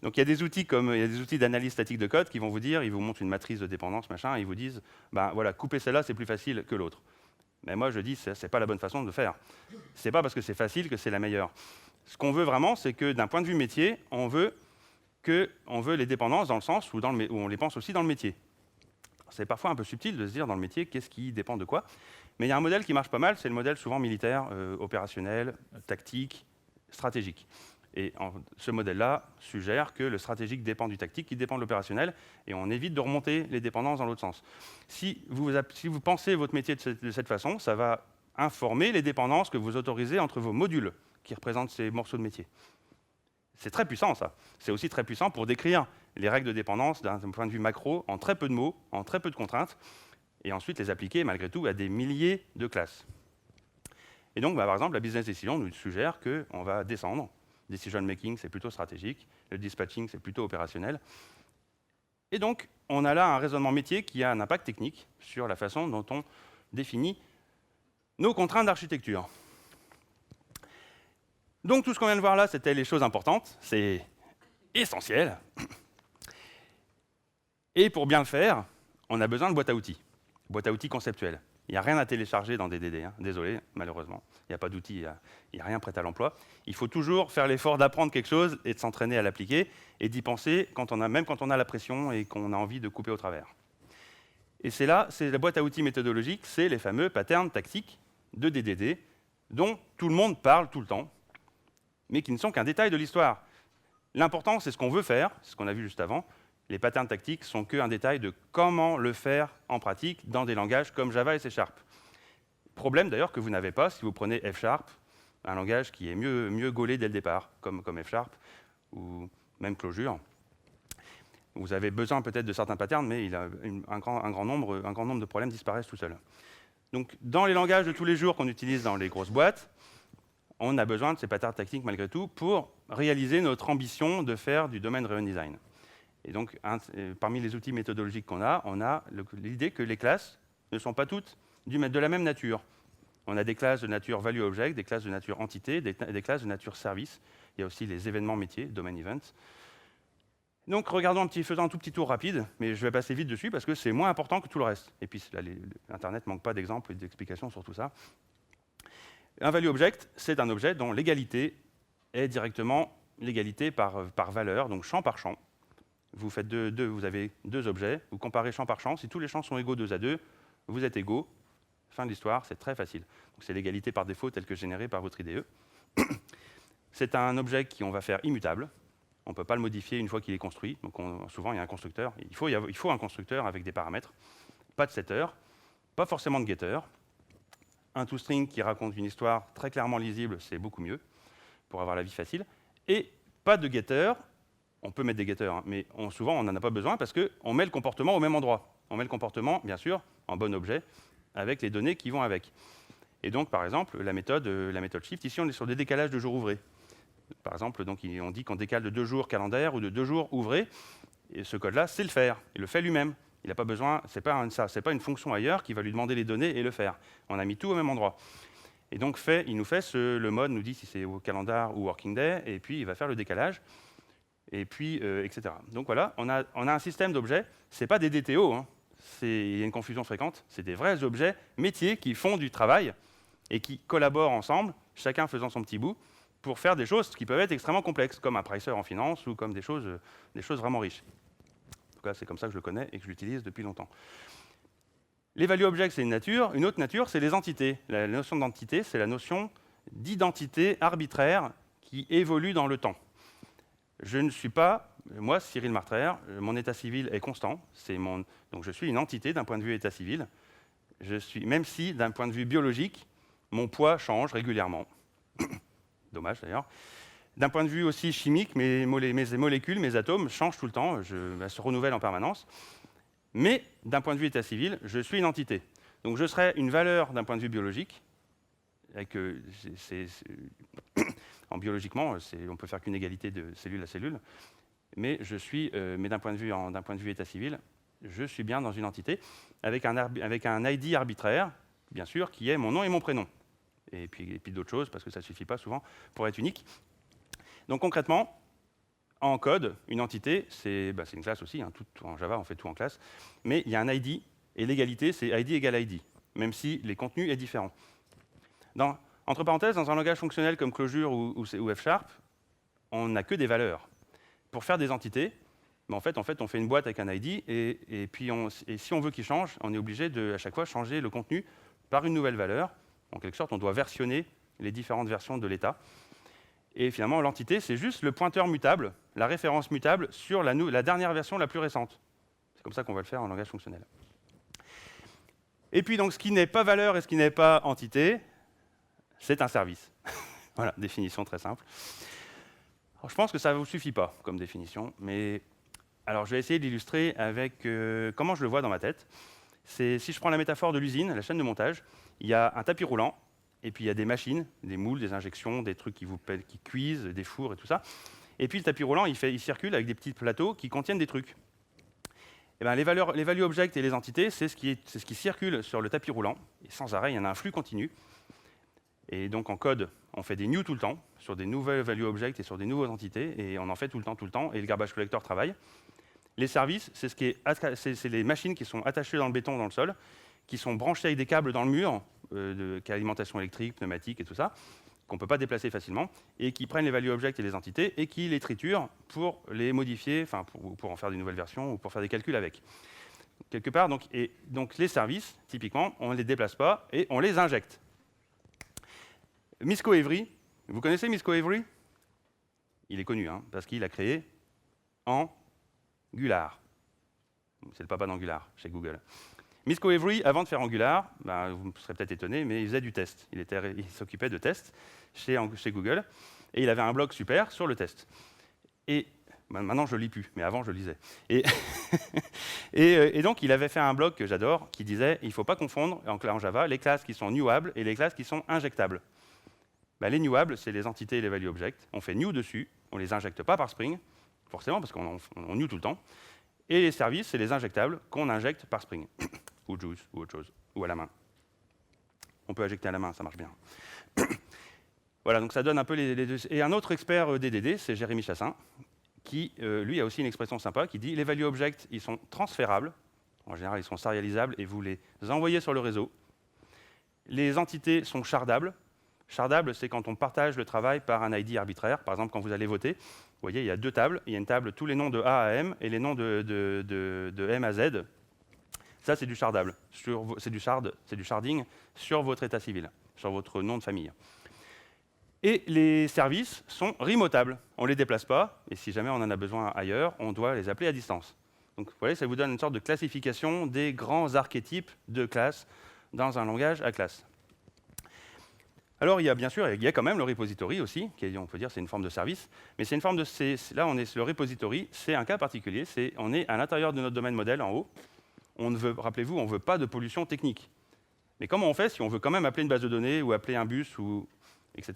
Donc il y a des outils d'analyse statique de code qui vont vous dire, ils vous montrent une matrice de dépendance, machin, et ils vous disent, ben voilà, couper celle-là, c'est plus facile que l'autre. Mais moi, je dis, c'est pas la bonne façon de le faire. C'est pas parce que c'est facile que c'est la meilleure. Ce qu'on veut vraiment, c'est que d'un point de vue métier, on veut les dépendances dans le sens où on les pense aussi dans le métier. C'est parfois un peu subtil de se dire dans le métier qu'est-ce qui dépend de quoi. Mais il y a un modèle qui marche pas mal, c'est le modèle souvent militaire, opérationnel, tactique, stratégique. Et ce modèle-là suggère que le stratégique dépend du tactique, qui dépend de l'opérationnel, et on évite de remonter les dépendances dans l'autre sens. Si vous pensez votre métier de cette façon, ça va informer les dépendances que vous autorisez entre vos modules, qui représentent ces morceaux de métier. C'est très puissant, ça. C'est aussi très puissant pour décrire les règles de dépendance d'un point de vue macro, en très peu de mots, en très peu de contraintes, et ensuite les appliquer, malgré tout, à des milliers de classes. Et donc, par exemple, la business decision nous suggère qu'on va descendre. Decision making, c'est plutôt stratégique. Le dispatching, c'est plutôt opérationnel. Et donc, on a là un raisonnement métier qui a un impact technique sur la façon dont on définit nos contraintes d'architecture. Donc, tout ce qu'on vient de voir là, c'était les choses importantes. C'est essentiel. Et pour bien le faire, on a besoin de boîte à outils conceptuelle. Il n'y a rien à télécharger dans DDD, hein. Désolé, malheureusement. Il n'y a pas d'outils, il n'y a rien prêt à l'emploi. Il faut toujours faire l'effort d'apprendre quelque chose et de s'entraîner à l'appliquer et d'y penser même quand on a la pression et qu'on a envie de couper au travers. Et c'est la boîte à outils méthodologique, c'est les fameux patterns tactiques de DDD dont tout le monde parle tout le temps, mais qui ne sont qu'un détail de l'histoire. L'important, c'est ce qu'on veut faire, c'est ce qu'on a vu juste avant. Les patterns tactiques sont qu'un détail de comment le faire en pratique dans des langages comme Java et C#. Problème d'ailleurs que vous n'avez pas si vous prenez F#, un langage qui est mieux gaulé dès le départ, comme F# ou même Clojure. Vous avez besoin peut-être de certains patterns, mais un grand nombre de problèmes disparaissent tout seuls. Donc, dans les langages de tous les jours qu'on utilise dans les grosses boîtes, on a besoin de ces patterns tactiques malgré tout pour réaliser notre ambition de faire du domain-driven design. Et donc, parmi les outils méthodologiques qu'on a, on a l'idée que les classes ne sont pas toutes de la même nature. On a des classes de nature value object, des classes de nature entité, des classes de nature service. Il y a aussi les événements métiers, domain events. Donc, faisons un tout petit tour rapide, mais je vais passer vite dessus parce que c'est moins important que tout le reste. Et puis, Internet ne manque pas d'exemples et d'explications sur tout ça. Un value object, c'est un objet dont l'égalité est directement l'égalité par valeur, donc champ par champ. Vous avez deux objets, vous comparez champ par champ. Si tous les champs sont égaux 2 à 2, vous êtes égaux. Fin de l'histoire, c'est très facile. C'est l'égalité par défaut telle que générée par votre IDE. C'est un objet qu'on va faire immutable. On ne peut pas le modifier une fois qu'il est construit. Donc souvent, il y a un constructeur. Il faut un constructeur avec des paramètres. Pas de setter, pas forcément de getter. Un toString qui raconte une histoire très clairement lisible, c'est beaucoup mieux pour avoir la vie facile. Et pas de getter. On peut mettre des getters, hein, mais souvent, on n'en a pas besoin parce qu'on met le comportement au même endroit. On met le comportement, bien sûr, en bon objet, avec les données qui vont avec. Et donc, par exemple, la méthode shift, ici, on est sur des décalages de jours ouvrés. Par exemple, donc, on dit qu'on décale de 2 jours calendaires ou de 2 jours ouvrés. Et ce code-là, c'est le faire. Il le fait lui-même. Il n'a pas besoin, c'est pas une fonction ailleurs qui va lui demander les données et le faire. On a mis tout au même endroit. Et donc, il nous fait le mode nous dit si c'est au calendar ou working day, et puis il va faire le décalage. Et puis, etc. Donc voilà, on a un système d'objets. Ce n'est pas des DTO, hein. Il y a une confusion fréquente. C'est des vrais objets métiers qui font du travail et qui collaborent ensemble, chacun faisant son petit bout, pour faire des choses qui peuvent être extrêmement complexes, comme un pricer en finance ou comme des choses vraiment riches. En tout cas, c'est comme ça que je le connais et que je l'utilise depuis longtemps. Les value objects, c'est une nature. Une autre nature, c'est les entités. La notion d'entité, c'est la notion d'identité arbitraire qui évolue dans le temps. Je ne suis pas, moi, Cyril Martraire, mon état civil est constant, donc je suis une entité d'un point de vue état civil. Même si, d'un point de vue biologique, mon poids change régulièrement. Dommage d'ailleurs. D'un point de vue aussi chimique, mes molécules, mes atomes changent tout le temps, elles se renouvellent en permanence. Mais d'un point de vue état civil, je suis une entité. Donc je serai une valeur d'un point de vue biologique, biologiquement, on peut faire qu'une égalité de cellule à cellule, mais d'un point de vue état civil, je suis bien dans une entité avec un ID arbitraire, bien sûr, qui est mon nom et mon prénom. Et puis d'autres choses, parce que ça ne suffit pas souvent pour être unique. Donc concrètement, en code, une entité, c'est une classe aussi, hein, tout en Java, on fait tout en classe, mais il y a un ID, et l'égalité, c'est ID égale ID, même si les contenus est différent. Entre parenthèses, dans un langage fonctionnel comme Clojure ou F#, on n'a que des valeurs. Pour faire des entités, en fait, on fait une boîte avec un ID, et si on veut qu'il change, on est obligé de, à chaque fois, changer le contenu par une nouvelle valeur. En quelque sorte, on doit versionner les différentes versions de l'état. Et finalement, l'entité, c'est juste le pointeur mutable, la référence mutable sur la dernière version la plus récente. C'est comme ça qu'on va le faire en langage fonctionnel. Et puis, donc, ce qui n'est pas valeur et ce qui n'est pas entité, c'est un service. Voilà, définition très simple. Alors, je pense que ça ne vous suffit pas comme définition, mais alors, je vais essayer d'illustrer avec comment je le vois dans ma tête. Si je prends la métaphore de l'usine, la chaîne de montage, il y a un tapis roulant, et puis il y a des machines, des moules, des injections, des trucs qui cuisent, des fours et tout ça. Et puis le tapis roulant, il circule avec des petits plateaux qui contiennent des trucs. Et ben, les value objects et les entités, c'est ce qui circule sur le tapis roulant. Et sans arrêt, il y en a un flux continu. Et donc en code, on fait des new tout le temps, sur des nouvelles value objects et sur des nouvelles entités, et on en fait tout le temps, et le garbage collector travaille. Les services, c'est les machines qui sont attachées dans le béton, dans le sol, qui sont branchées avec des câbles dans le mur, alimentation électrique, pneumatique et tout ça, qu'on ne peut pas déplacer facilement, et qui prennent les value objects et les entités, et qui les triturent pour les modifier, enfin pour en faire des nouvelles versions, ou pour faire des calculs avec. Quelque part, donc les services, typiquement, on ne les déplace pas, et on les injecte. Misko Evry, vous connaissez Misko Evry? Il est connu, hein, parce qu'il a créé Angular. C'est le papa d'Angular chez Google. Misko Evry, avant de faire Angular, vous serez peut-être étonné, mais il faisait du test. Il s'occupait de tests chez Google, et il avait un blog super sur le test. Et maintenant, je ne lis plus, mais avant, je lisais. Et donc, il avait fait un blog que j'adore, qui disait « Il ne faut pas confondre, en Java, les classes qui sont newables et les classes qui sont injectables. » Les newables, c'est les entités et les value objects. On fait new dessus, on ne les injecte pas par Spring, forcément, parce qu'on new tout le temps. Et les services, c'est les injectables qu'on injecte par Spring, ou Juice, ou autre chose, ou à la main. On peut injecter à la main, ça marche bien. Voilà, donc ça donne un peu les deux. Et un autre expert DDD, c'est Jérémy Chassin, qui, lui, a aussi une expression sympa qui dit « Les value objects, ils sont transférables. En général, ils sont serialisables et vous les envoyez sur le réseau. Les entités sont shardables. Shardable, c'est quand on partage le travail par un ID arbitraire. Par exemple, quand vous allez voter, vous voyez, il y a deux tables. Il y a une table, tous les noms de A à M et les noms de M à Z. Ça, c'est du shardable. C'est du sharding sur votre état civil, sur votre nom de famille. Et les services sont remotables. On ne les déplace pas, et si jamais on en a besoin ailleurs, on doit les appeler à distance. Donc, vous voyez, ça vous donne une sorte de classification des grands archétypes de classes dans un langage à classe. Alors, il y a quand même le repository aussi, qui on peut dire c'est une forme de service, mais c'est une forme de... Là, le repository, c'est un cas particulier, on est à l'intérieur de notre domaine modèle, en haut. Rappelez-vous, on ne veut pas de pollution technique. Mais comment on fait si on veut quand même appeler une base de données, ou appeler un bus, etc.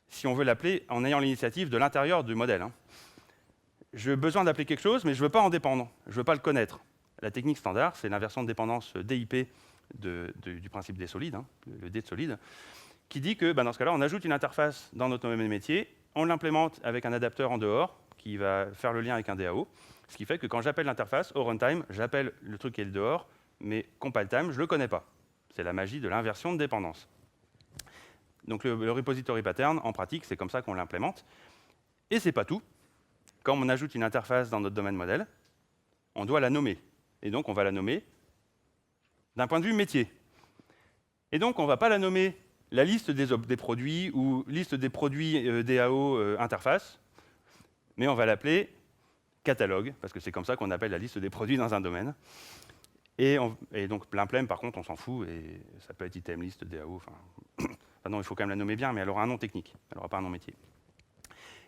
Si on veut l'appeler en ayant l'initiative de l'intérieur du modèle. J'ai besoin d'appeler quelque chose, mais je ne veux pas en dépendre, je ne veux pas le connaître. La technique standard, c'est l'inversion de dépendance DIP du principe des solides, le D de solide, qui dit que dans ce cas-là, on ajoute une interface dans notre domaine métier, on l'implémente avec un adapteur en dehors qui va faire le lien avec un DAO, ce qui fait que quand j'appelle l'interface, au runtime, j'appelle le truc qui est le dehors, mais compile time, je ne le connais pas. C'est la magie de l'inversion de dépendance. Donc le repository pattern, en pratique, c'est comme ça qu'on l'implémente. Et c'est pas tout. Quand on ajoute une interface dans notre domaine modèle, on doit la nommer. Et donc on va la nommer d'un point de vue métier. Et donc on ne va pas la nommer la liste des produits ou liste des produits DAO interface, mais on va l'appeler catalogue, parce que c'est comme ça qu'on appelle la liste des produits dans un domaine. Et donc l'implème, par contre, on s'en fout, et ça peut être item list, DAO, non, il faut quand même la nommer bien, mais elle aura un nom technique, elle n'aura pas un nom métier.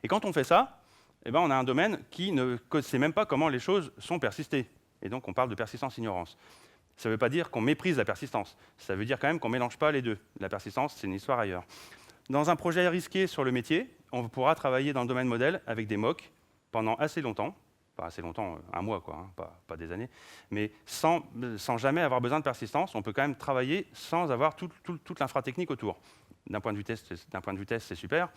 Et quand on fait ça, on a un domaine qui ne sait même pas comment les choses sont persistées. Et donc on parle de persistance-ignorance. Ça ne veut pas dire qu'on méprise la persistance, ça veut dire quand même qu'on ne mélange pas les deux. La persistance, c'est une histoire ailleurs. Dans un projet risqué sur le métier, on pourra travailler dans le domaine modèle avec des mocks pendant assez longtemps, pas assez longtemps, un mois, pas des années, mais sans jamais avoir besoin de persistance. On peut quand même travailler sans avoir toute l'infratechnique autour. D'un point de vue test, c'est super.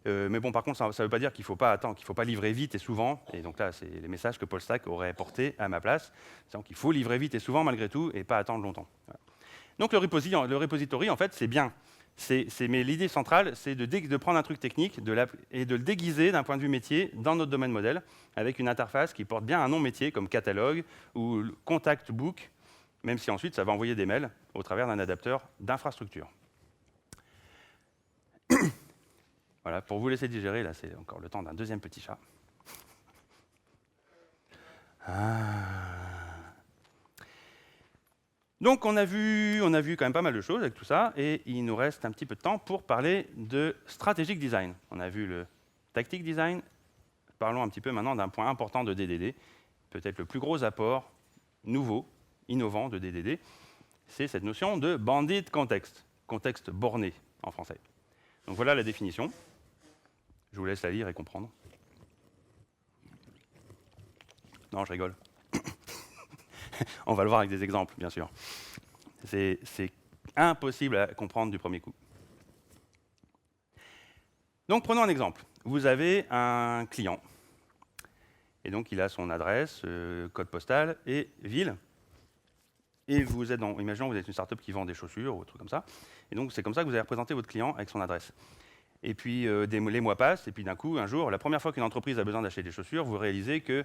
Mais bon, par contre, ça ne veut pas dire qu'il ne faut pas attendre, qu'il ne faut pas livrer vite et souvent. Et donc là, c'est les messages que Paul Stack aurait portés à ma place. C'est-à-dire qu'il faut livrer vite et souvent malgré tout et pas attendre longtemps. Voilà. Donc le repository, en fait, c'est bien. Mais l'idée centrale, c'est de prendre un truc technique et de le déguiser d'un point de vue métier dans notre domaine modèle, avec une interface qui porte bien un nom métier comme catalogue ou contact book, même si ensuite ça va envoyer des mails au travers d'un adapteur d'infrastructure. Voilà, pour vous laisser digérer, là c'est encore le temps d'un deuxième petit chat. Donc on a vu quand même pas mal de choses avec tout ça, et il nous reste un petit peu de temps pour parler de strategic design. On a vu le tactic design. Parlons un petit peu maintenant d'un point important de DDD, peut-être le plus gros apport nouveau, innovant de DDD, c'est cette notion de bandit context, contexte borné en français. Donc voilà la définition. Je vous laisse la lire et comprendre. Non, je rigole. On va le voir avec des exemples, bien sûr. C'est impossible à comprendre du premier coup. Donc prenons un exemple. Vous avez un client. Et donc il a son adresse, code postal et ville. Et vous êtes imaginons que vous êtes une startup qui vend des chaussures ou un truc comme ça. Et donc c'est comme ça que vous allez représenter votre client avec son adresse. Et puis les mois passent, et puis d'un coup, un jour, la première fois qu'une entreprise a besoin d'acheter des chaussures, vous réalisez que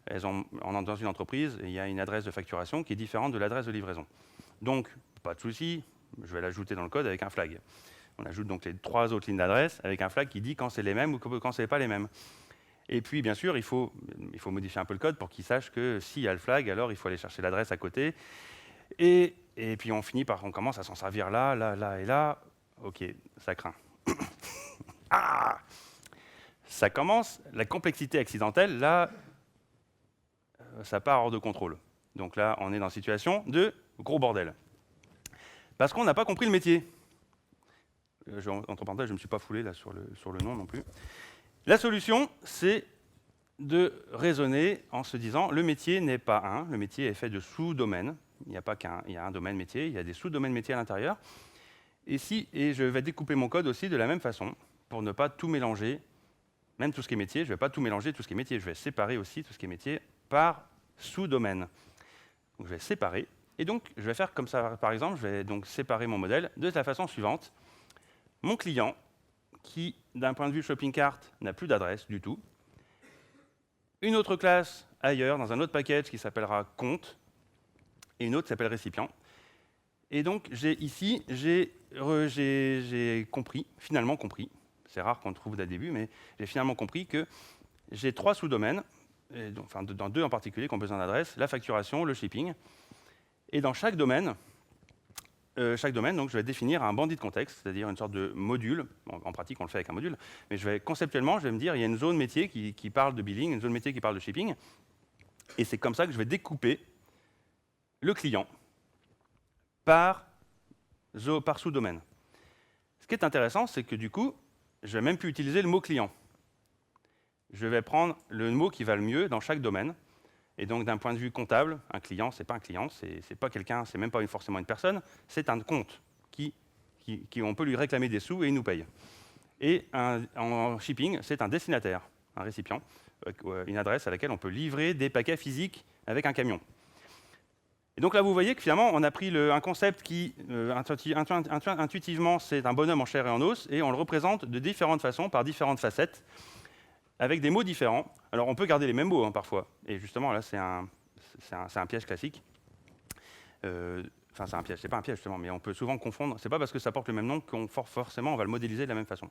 dans une entreprise, il y a une adresse de facturation qui est différente de l'adresse de livraison. Donc, pas de souci, je vais l'ajouter dans le code avec un flag. On ajoute donc les 3 autres lignes d'adresse avec un flag qui dit quand c'est les mêmes ou quand ce n'est pas les mêmes. Et puis, bien sûr, il faut modifier un peu le code pour qu'il sache que s'il y a le flag, alors il faut aller chercher l'adresse à côté. Et puis, on commence à s'en servir là, là, là et là. OK, ça craint. Ah, ça commence, la complexité accidentelle, là, ça part hors de contrôle. Donc là, on est dans une situation de gros bordel. Parce qu'on n'a pas compris le métier. Entre parenthèses, je ne me suis pas foulé là, sur le nom non plus. La solution, c'est de raisonner en se disant, le métier n'est pas un, le métier est fait de sous-domaines. Il n'y a pas il y a un domaine métier, il y a des sous-domaines métiers à l'intérieur. Et je vais découper mon code aussi de la même façon, pour ne pas tout mélanger, même tout ce qui est métier, je ne vais pas tout mélanger tout ce qui est métier, je vais séparer aussi tout ce qui est métier par sous-domaine. Donc je vais séparer, et donc je vais faire comme ça, par exemple, je vais donc séparer mon modèle de la façon suivante. Mon client, qui d'un point de vue shopping cart n'a plus d'adresse du tout, une autre classe ailleurs, dans un autre package qui s'appellera compte, et une autre qui s'appelle récipient. Et donc ici, j'ai finalement compris, c'est rare qu'on le trouve dès le début, mais j'ai finalement compris que j'ai 3 sous-domaines, dans 2 en particulier qui ont besoin d'adresse, la facturation, le shipping. Et dans chaque domaine, donc, je vais définir un bandit de contexte, c'est-à-dire une sorte de module. Bon, en pratique, on le fait avec un module, mais conceptuellement, je vais me dire, il y a une zone métier qui parle de billing, une zone métier qui parle de shipping. Et c'est comme ça que je vais découper le client par sous-domaine. Ce qui est intéressant, c'est que du coup, je ne vais même plus utiliser le mot client. Je vais prendre le mot qui va le mieux dans chaque domaine. Et donc, d'un point de vue comptable, un client, ce n'est pas un client, c'est pas quelqu'un, c'est même pas forcément une personne, c'est un compte on peut lui réclamer des sous et il nous paye. Et en shipping, c'est un destinataire, un récipient, une adresse à laquelle on peut livrer des paquets physiques avec un camion. Et donc là, vous voyez que finalement, on a pris un concept qui, intuitivement, c'est un bonhomme en chair et en os, et on le représente de différentes façons, par différentes facettes, avec des mots différents. Alors, on peut garder les mêmes mots, parfois. Et justement, là, c'est un piège classique. Enfin, c'est un piège, c'est pas un piège, justement, mais on peut souvent confondre. C'est pas parce que ça porte le même nom qu'on forcément, on va le modéliser de la même façon.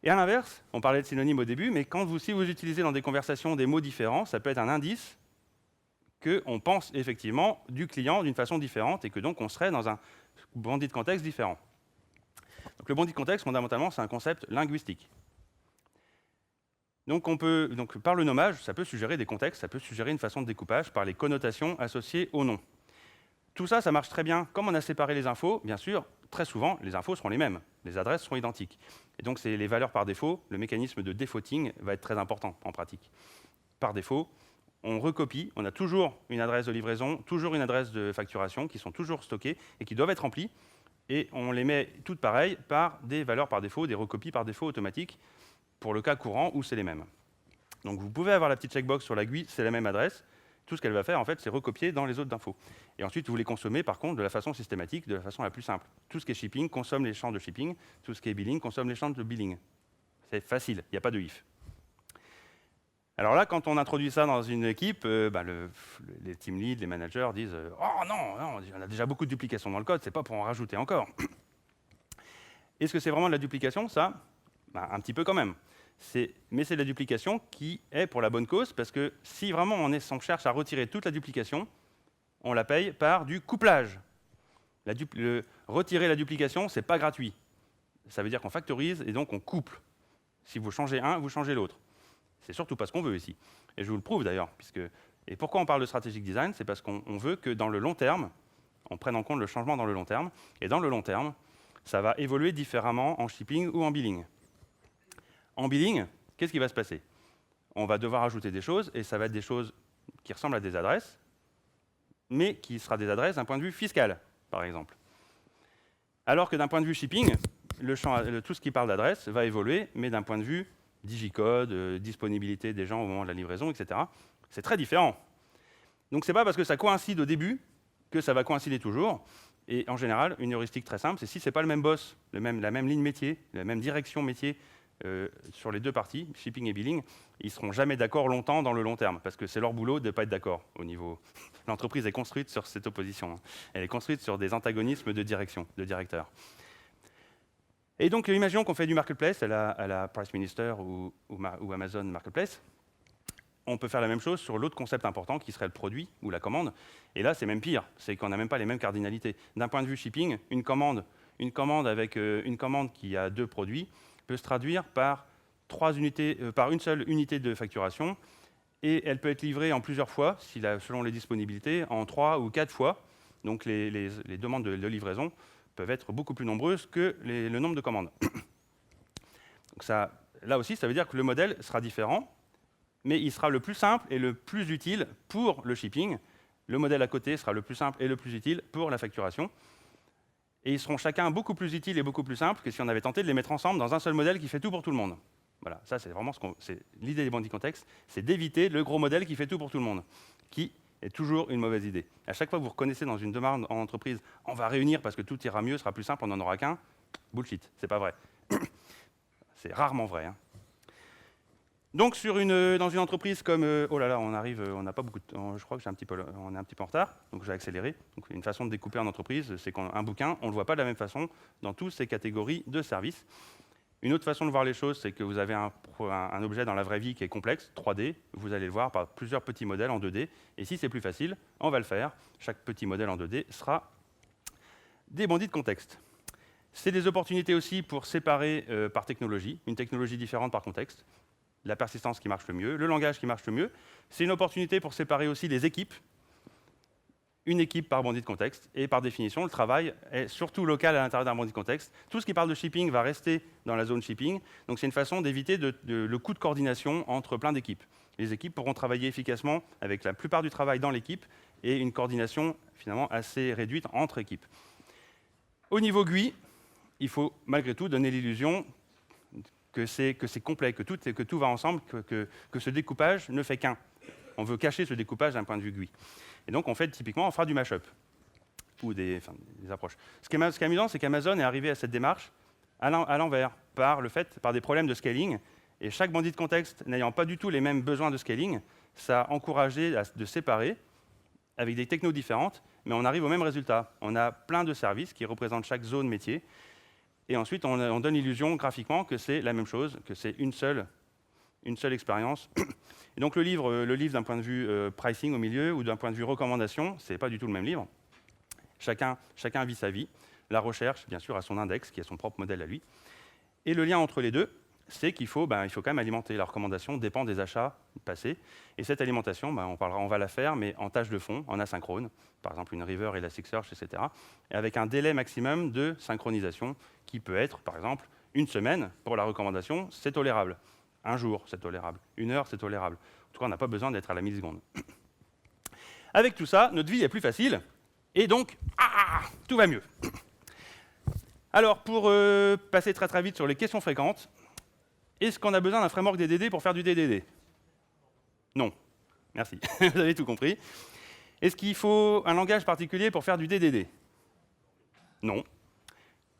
Et à l'inverse, on parlait de synonymes au début, mais si vous utilisez dans des conversations des mots différents, ça peut être un indice qu'on pense effectivement du client d'une façon différente et que donc on serait dans un bandit de contexte différent. Donc le bandit de contexte, fondamentalement, c'est un concept linguistique. Donc par le nommage, ça peut suggérer des contextes, ça peut suggérer une façon de découpage par les connotations associées au nom. Tout ça, ça marche très bien. Comme on a séparé les infos, bien sûr, très souvent, les infos seront les mêmes, les adresses seront identiques. Et donc c'est les valeurs par défaut, le mécanisme de defaulting va être très important en pratique. Par défaut, on recopie, on a toujours une adresse de livraison, toujours une adresse de facturation qui sont toujours stockées et qui doivent être remplies et on les met toutes pareilles par des valeurs par défaut, des recopies par défaut automatiques, pour le cas courant où c'est les mêmes. Donc vous pouvez avoir la petite checkbox sur la GUI, c'est la même adresse. Tout ce qu'elle va faire, en fait, c'est recopier dans les autres infos. Et ensuite, vous les consommez, par contre, de la façon systématique, de la façon la plus simple. Tout ce qui est shipping consomme les champs de shipping, tout ce qui est billing consomme les champs de billing. C'est facile, il n'y a pas de if. Alors là, quand on introduit ça dans une équipe, les team leads, les managers disent « Oh non, non, on a déjà beaucoup de duplication dans le code, c'est pas pour en rajouter encore. » Est-ce que c'est vraiment de la duplication, ça? Un petit peu quand même. Mais c'est de la duplication qui est pour la bonne cause, parce que si vraiment on cherche à retirer toute la duplication, on la paye par du couplage. Retirer la duplication, ce n'est pas gratuit. Ça veut dire qu'on factorise et donc on couple. Si vous changez un, vous changez l'autre. C'est surtout pas ce qu'on veut ici. Et je vous le prouve d'ailleurs. Et pourquoi on parle de strategic design? C'est parce qu'on veut que dans le long terme, on prenne en compte le changement dans le long terme. Et dans le long terme, ça va évoluer différemment en shipping ou en billing. En billing, qu'est-ce qui va se passer? On va devoir ajouter des choses, et ça va être des choses qui ressemblent à des adresses, mais qui sera des adresses d'un point de vue fiscal, par exemple. Alors que d'un point de vue shipping, tout ce qui parle d'adresse va évoluer, mais d'un point de vue digicode, disponibilité des gens au moment de la livraison, etc. C'est très différent. Donc c'est pas parce que ça coïncide au début que ça va coïncider toujours. Et en général, une heuristique très simple, c'est si ce n'est pas le même boss, la même ligne métier, la même direction métier, sur les deux parties, shipping et billing, ils ne seront jamais d'accord longtemps dans le long terme, parce que c'est leur boulot de ne pas être d'accord au niveau. L'entreprise est construite sur cette opposition. Elle est construite sur des antagonismes de direction, de directeurs. Et donc, imaginons qu'on fait du marketplace à la Price Minister ou Amazon Marketplace. On peut faire la même chose sur l'autre concept important qui serait le produit ou la commande. Et là, c'est même pire, c'est qu'on n'a même pas les mêmes cardinalités. D'un point de vue shipping, une commande avec une commande qui a 2 produits peut se traduire par une seule unité de facturation, et elle peut être livrée en plusieurs fois, selon les disponibilités, en 3 ou 4 fois. Donc les demandes de livraison peuvent être beaucoup plus nombreuses que le nombre de commandes. Donc là aussi, ça veut dire que le modèle sera différent, mais il sera le plus simple et le plus utile pour le shipping. Le modèle à côté sera le plus simple et le plus utile pour la facturation. Et ils seront chacun beaucoup plus utiles et beaucoup plus simples que si on avait tenté de les mettre ensemble dans un seul modèle qui fait tout pour tout le monde. Voilà, ça c'est vraiment l'idée des bandits contexte, c'est d'éviter le gros modèle qui fait tout pour tout le monde, qui est toujours une mauvaise idée. À chaque fois que vous reconnaissez dans une demande en entreprise, on va réunir parce que tout ira mieux, sera plus simple, on n'en aura qu'un, bullshit, c'est pas vrai. C'est rarement vrai. Hein. Donc dans une entreprise comme oh là là, on n'a pas beaucoup de temps, je crois que on est un petit peu en retard, donc j'ai accéléré. Donc une façon de découper en entreprise, c'est qu'un bouquin, on ne le voit pas de la même façon dans toutes ces catégories de services. Une autre façon de voir les choses, c'est que vous avez un objet dans la vraie vie qui est complexe, 3D, vous allez le voir par plusieurs petits modèles en 2D, et si c'est plus facile, on va le faire. Chaque petit modèle en 2D sera des bandits de contexte. C'est des opportunités aussi pour séparer par technologie, une technologie différente par contexte. La persistance qui marche le mieux, le langage qui marche le mieux. C'est une opportunité pour séparer aussi les équipes. Une équipe par bandit de contexte. Et par définition, le travail est surtout local à l'intérieur d'un bandit de contexte. Tout ce qui parle de shipping va rester dans la zone shipping. Donc c'est une façon d'éviter le coût de coordination entre plein d'équipes. Les équipes pourront travailler efficacement avec la plupart du travail dans l'équipe et une coordination finalement assez réduite entre équipes. Au niveau GUI, il faut malgré tout donner l'illusion que c'est complet, que tout va ensemble, que ce découpage ne fait qu'un. On veut cacher ce découpage d'un point de vue GUI. Et donc, on fera du mashup, ou des approches. Ce qui est amusant, c'est qu'Amazon est arrivé à cette démarche à l'envers, par des problèmes de scaling. Et chaque bandit de contexte n'ayant pas du tout les mêmes besoins de scaling, ça a encouragé de séparer avec des technos différentes, mais on arrive au même résultat. On a plein de services qui représentent chaque zone métier. Et ensuite, on donne l'illusion graphiquement que c'est la même chose, que c'est une seule expérience. Et donc le livre d'un point de vue pricing au milieu ou d'un point de vue recommandation, ce n'est pas du tout le même livre. Chacun vit sa vie. La recherche, bien sûr, a son index, qui a son propre modèle à lui. Et le lien entre les deux, c'est qu'il faut quand même alimenter. La recommandation dépend des achats passés. Et cette alimentation, on va la faire, mais en tâche de fond, en asynchrone. Par exemple, une River, Elasticsearch, etc. Et avec un délai maximum de synchronisation qui peut être, par exemple, une semaine pour la recommandation, c'est tolérable. Un jour, c'est tolérable. Une heure, c'est tolérable. En tout cas, on n'a pas besoin d'être à la milliseconde. Avec tout ça, notre vie est plus facile, et donc, tout va mieux. Alors, pour passer très vite sur les questions fréquentes, est-ce qu'on a besoin d'un framework DDD pour faire du DDD? Non. Merci, vous avez tout compris. Est-ce qu'il faut un langage particulier pour faire du DDD? Non.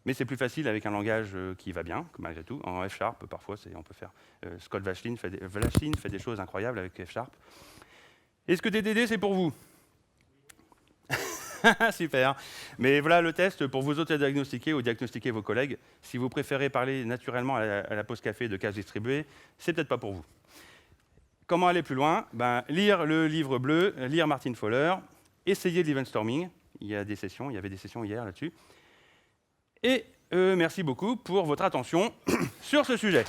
Mais c'est plus facile avec un langage qui va bien, malgré tout. En F#, parfois, on peut faire... Scott Vashlin fait des choses incroyables avec F#. Est-ce que DDD, c'est pour vous? Super. Mais voilà le test pour vous auto-diagnostiquer ou diagnostiquer vos collègues. Si vous préférez parler naturellement à la pause café de cases distribuées, c'est peut-être pas pour vous. Comment aller plus loin? Lire le livre bleu, lire Martin Fowler, essayer de l'event storming. Il y avait des sessions hier là-dessus. Et merci beaucoup pour votre attention sur ce sujet.